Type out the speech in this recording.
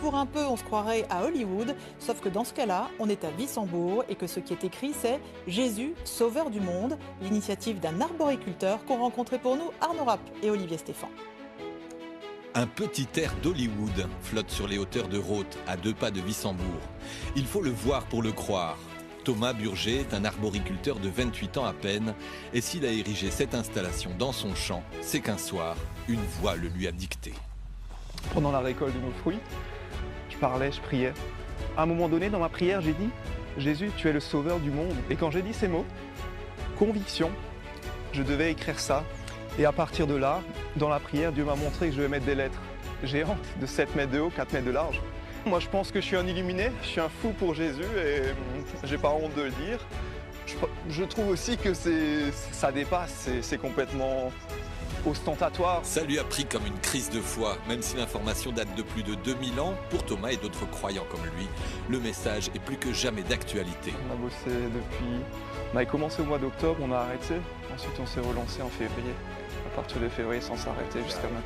pour un peu, on se croirait à Hollywood, sauf que dans ce cas-là, on est à Wissembourg et que ce qui est écrit, c'est Jésus, sauveur du monde, l'initiative d'un arboriculteur qu'ont rencontré pour nous Arnaud Rapp et Olivier Stéphan. Un petit air d'Hollywood flotte sur les hauteurs de Rothes, à 2 pas de Wissembourg. Il faut le voir pour le croire. Thomas Burger est un arboriculteur de 28 ans à peine, et s'il a érigé cette installation dans son champ, c'est qu'un soir, une voix le lui a dicté. Pendant la récolte de nos fruits, je parlais, je priais. À un moment donné, dans ma prière, j'ai dit « Jésus, tu es le sauveur du monde ». Et quand j'ai dit ces mots, conviction, je devais écrire ça. Et à partir de là, dans la prière, Dieu m'a montré que je devais mettre des lettres géantes de 7 mètres de haut, 4 mètres de large. Moi, je pense que je suis un illuminé, je suis un fou pour Jésus et j'ai pas honte de le dire. Je trouve aussi que ça dépasse, c'est complètement ostentatoire. Ça lui a pris comme une crise de foi, même si l'information date de plus de 2000 ans. Pour Thomas et d'autres croyants comme lui, le message est plus que jamais d'actualité. On a bossé depuis... On avait commencé au mois d'octobre, on a arrêté. Ensuite, on s'est relancé en février. À partir de février, sans s'arrêter jusqu'à maintenant.